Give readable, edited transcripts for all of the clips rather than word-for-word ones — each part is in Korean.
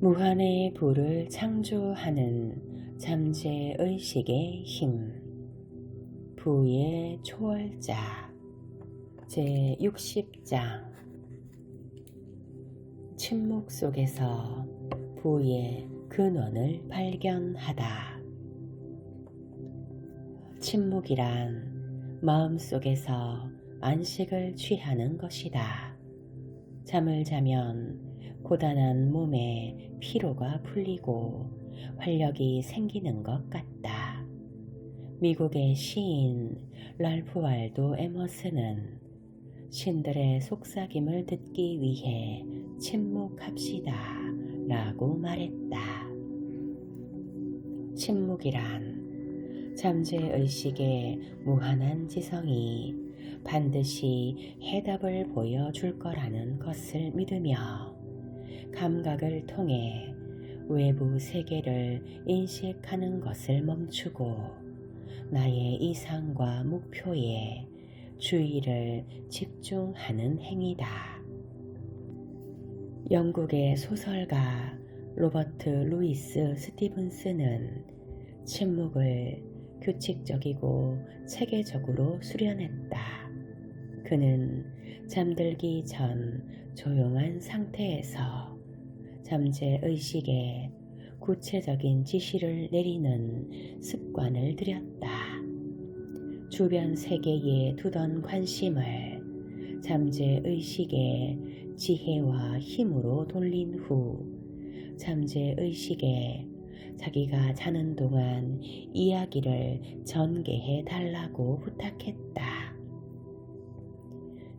무한의 부를 창조하는 잠재의식의 힘. 부의 초월자. 제60장. 침묵 속에서 부의 근원을 발견하다. 침묵이란 마음속에서 안식을 취하는 것이다. 잠을 자면 고단한 몸에 피로가 풀리고 활력이 생기는 것 같다. 미국의 시인 랄프 waldo 에머슨은 신들의 속삭임을 듣기 위해 침묵합시다 라고 말했다. 침묵이란 잠재의식의 무한한 지성이 반드시 해답을 보여줄 거라는 것을 믿으며 감각을 통해 외부 세계를 인식하는 것을 멈추고 나의 이상과 목표에 주의를 집중하는 행위다. 영국의 소설가 로버트 루이스 스티븐스는 침묵을 규칙적이고 체계적으로 수련했다. 그는 잠들기 전 조용한 상태에서 잠재의식에 구체적인 지시를 내리는 습관을 들였다. 주변 세계에 두던 관심을 잠재의식의 지혜와 힘으로 돌린 후 잠재의식에 자기가 자는 동안 이야기를 전개해 달라고 부탁했다.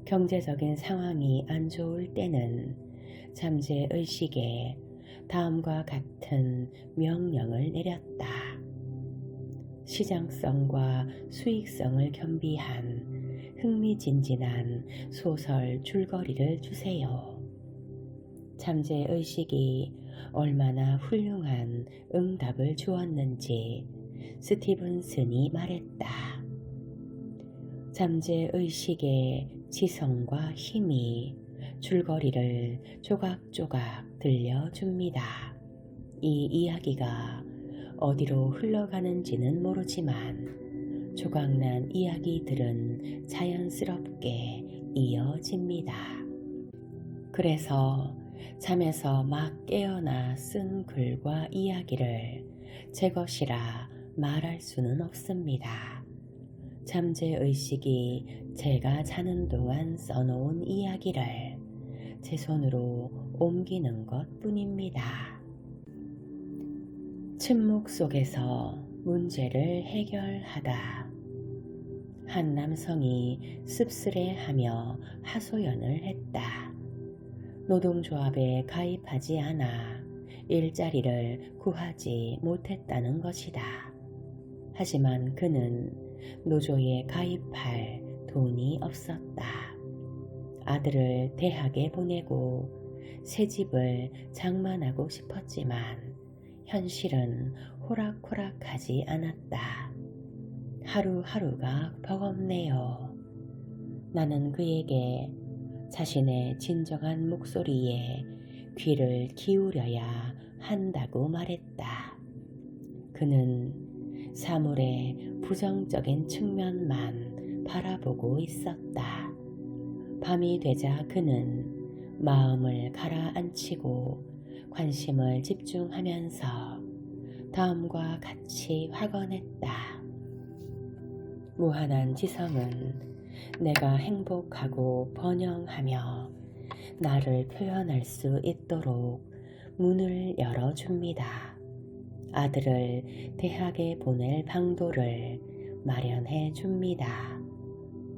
경제적인 상황이 안 좋을 때는 잠재의식에 다음과 같은 명령을 내렸다. 시장성과 수익성을 겸비한 흥미진진한 소설 줄거리를 주세요. 잠재의식이 얼마나 훌륭한 응답을 주었는지 스티븐슨이 말했다. 잠재의식의 지성과 힘이 줄거리를 조각조각 들려줍니다. 이 이야기가 어디로 흘러가는지는 모르지만 조각난 이야기들은 자연스럽게 이어집니다. 그래서 잠에서 막 깨어나 쓴 글과 이야기를 제 것이라 말할 수는 없습니다. 잠재의식이 제가 자는 동안 써놓은 이야기를 제 손으로 옮기는 것 뿐입니다. 침묵 속에서 문제를 해결하다. 한 남성이 씁쓸해하며 하소연을 했다. 노동조합에 가입하지 않아 일자리를 구하지 못했다는 것이다. 하지만 그는 노조에 가입할 돈이 없었다. 아들을 대학에 보내고 새 집을 장만하고 싶었지만 현실은 호락호락하지 않았다. 하루하루가 버겁네요. 나는 그에게 자신의 진정한 목소리에 귀를 기울여야 한다고 말했다. 그는 사물의 부정적인 측면만 바라보고 있었다. 밤이 되자 그는 마음을 가라앉히고 관심을 집중하면서 다음과 같이 확언했다. 무한한 지성은 내가 행복하고 번영하며 나를 표현할 수 있도록 문을 열어줍니다. 아들을 대학에 보낼 방도를 마련해 줍니다.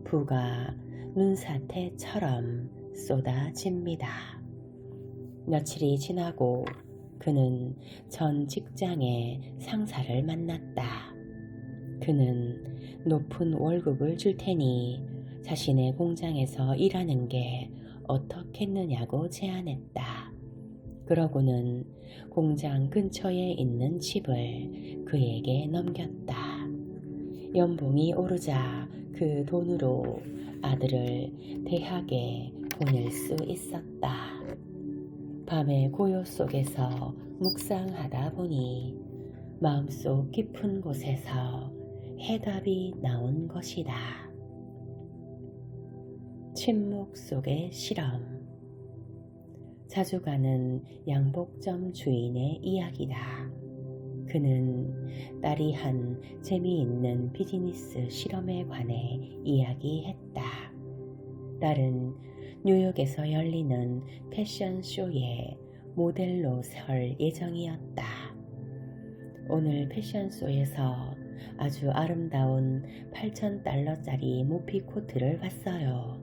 부가 눈사태처럼 쏟아집니다. 며칠이 지나고 그는 전 직장의 상사를 만났다. 그는 높은 월급을 줄 테니 자신의 공장에서 일하는 게 어떻겠느냐고 제안했다. 그러고는 공장 근처에 있는 집을 그에게 넘겼다. 연봉이 오르자 그 돈으로 아들을 대학에 보낼 수 있었다. 밤의 고요 속에서 묵상하다 보니 마음속 깊은 곳에서 해답이 나온 것이다. 침묵 속의 실험. 자주 가는 양복점 주인의 이야기다. 그는 딸이 한 재미있는 비즈니스 실험에 관해 이야기했다. 딸은 뉴욕에서 열리는 패션쇼에 모델로 설 예정이었다. 오늘 패션쇼에서 아주 아름다운 $8,000짜리 모피 코트를 봤어요.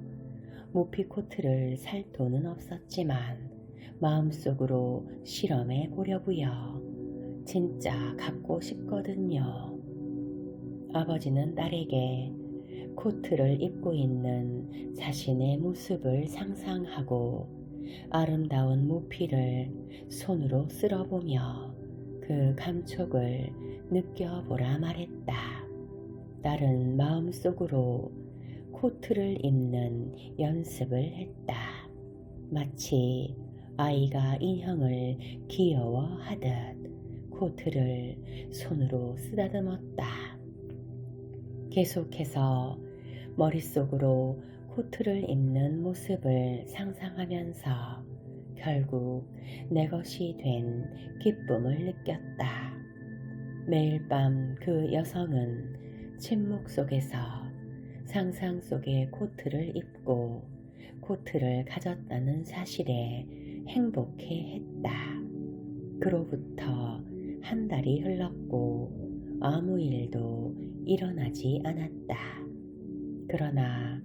모피 코트를 살 돈은 없었지만 마음속으로 실험해 보려고요. 진짜 갖고 싶거든요. 아버지는 딸에게 코트를 입고 있는 자신의 모습을 상상하고 아름다운 모피를 손으로 쓸어보며 그 감촉을 느껴보라 말했다. 딸은 마음속으로 코트를 입는 연습을 했다. 마치 아이가 인형을 귀여워하듯 코트를 손으로 쓰다듬었다. 계속해서 머릿속으로 코트를 입는 모습을 상상하면서 결국 내 것이 된 기쁨을 느꼈다. 매일 밤 그 여성은 침묵 속에서 상상 속의 코트를 입고 코트를 가졌다는 사실에 행복해했다. 그로부터 한 달이 흘렀고 아무 일도 일어나지 않았다. 그러나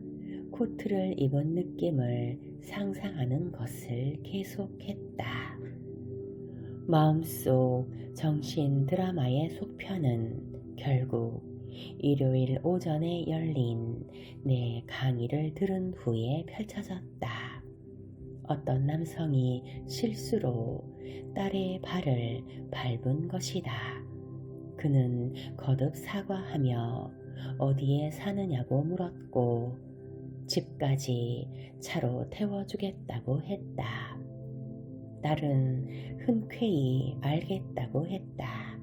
코트를 입은 느낌을 상상하는 것을 계속했다. 마음속 정신 드라마의 속편은 결국 일요일 오전에 열린 내 강의를 들은 후에 펼쳐졌다. 어떤 남성이 실수로 딸의 발을 밟은 것이다. 그는 거듭 사과하며 어디에 사느냐고 물었고 집까지 차로 태워주겠다고 했다. 딸은 흔쾌히 알겠다고 했다.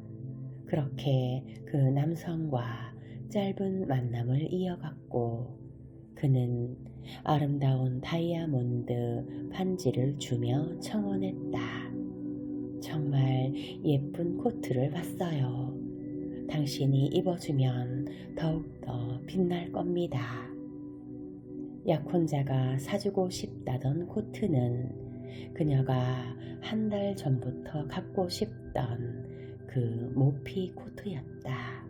그렇게 그 남성과 짧은 만남을 이어갔고 그는 아름다운 다이아몬드 반지를 주며 청혼했다. 정말 예쁜 코트를 봤어요. 당신이 입어주면 더욱더 빛날 겁니다. 약혼자가 사주고 싶다던 코트는 그녀가 한 달 전부터 갖고 싶던 그 모피 코트였다.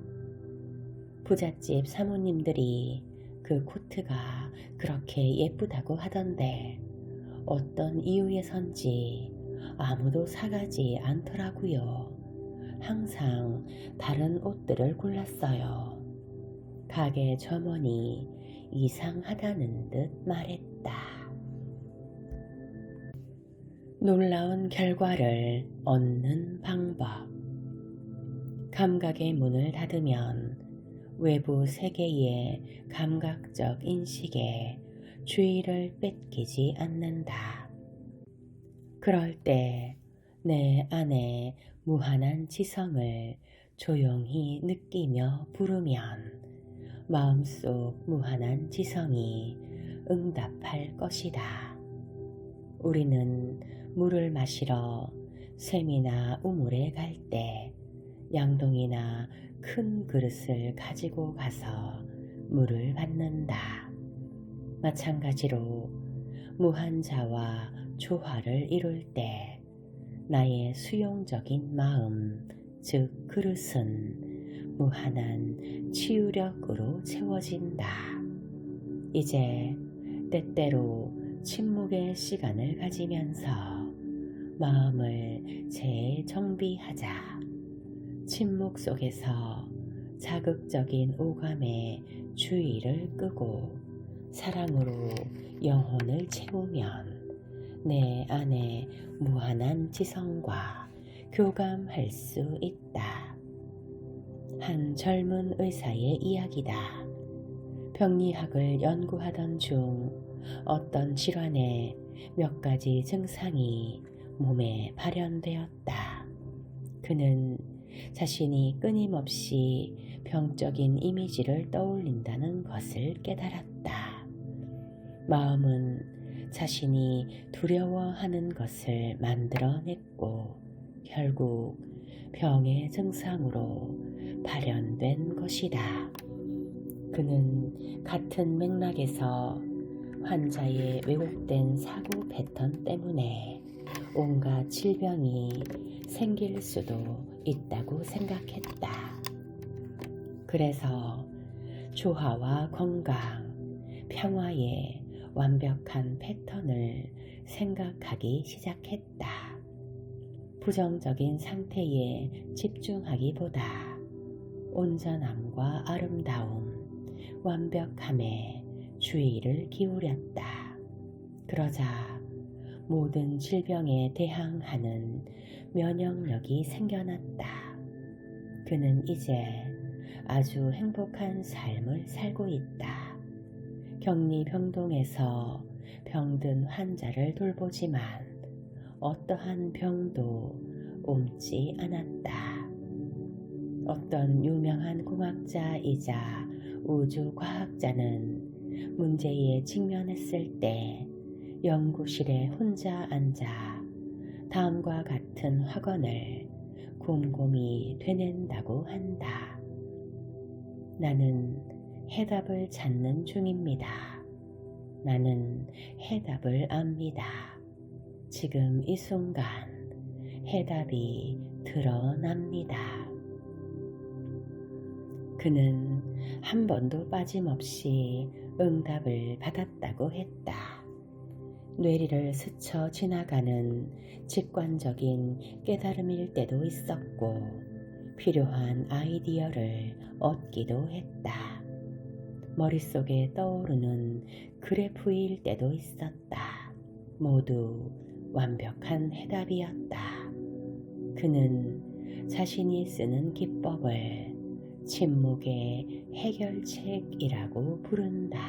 부잣집 사모님들이 그 코트가 그렇게 예쁘다고 하던데 어떤 이유에선지 아무도 사가지 않더라고요. 항상 다른 옷들을 골랐어요. 가게 점원이 이상하다는 듯 말했다. 놀라운 결과를 얻는 방법. 감각의 문을 닫으면 외부 세계의 감각적 인식에 주의를 뺏기지 않는다. 그럴 때 내 안에 무한한 지성을 조용히 느끼며 부르면 마음속 무한한 지성이 응답할 것이다. 우리는 물을 마시러 샘이나 우물에 갈 때 양동이나 큰 그릇을 가지고 가서 물을 받는다. 마찬가지로 무한자와 조화를 이룰 때 나의 수용적인 마음, 즉 그릇은 무한한 치유력으로 채워진다. 이제 때때로 침묵의 시간을 가지면서 마음을 재정비하자. 침묵 속에서 자극적인 오감에 주의를 끄고 사랑으로 영혼을 채우면 내 안에 무한한 지성과 교감할 수 있다. 한 젊은 의사의 이야기다. 병리학을 연구하던 중 어떤 질환에 몇 가지 증상이 몸에 발현되었다. 그는 자신이 끊임없이 병적인 이미지를 떠올린다는 것을 깨달았다. 마음은 자신이 두려워하는 것을 만들어냈고 결국 병의 증상으로 발현된 것이다. 그는 같은 맥락에서 환자의 왜곡된 사고 패턴 때문에 온갖 질병이 생길 수도 있다고 생각했다. 그래서 조화와 건강, 평화의 완벽한 패턴을 생각하기 시작했다. 부정적인 상태에 집중하기보다 온전함과 아름다움, 완벽함에 주의를 기울였다. 그러자 모든 질병에 대항하는 면역력이 생겨났다. 그는 이제 아주 행복한 삶을 살고 있다. 격리병동에서 병든 환자를 돌보지만 어떠한 병도 옮지 않았다. 어떤 유명한 공학자이자 우주과학자는 문제에 직면했을 때 연구실에 혼자 앉아 다음과 같은 확언을 곰곰이 되낸다고 한다. 나는 해답을 찾는 중입니다. 나는 해답을 압니다. 지금 이 순간 해답이 드러납니다. 그는 한 번도 빠짐없이 응답을 받았다고 했다. 뇌리를 스쳐 지나가는 직관적인 깨달음일 때도 있었고 필요한 아이디어를 얻기도 했다. 머릿속에 떠오르는 그래프일 때도 있었다. 모두 완벽한 해답이었다. 그는 자신이 쓰는 기법을 침묵의 해결책이라고 부른다.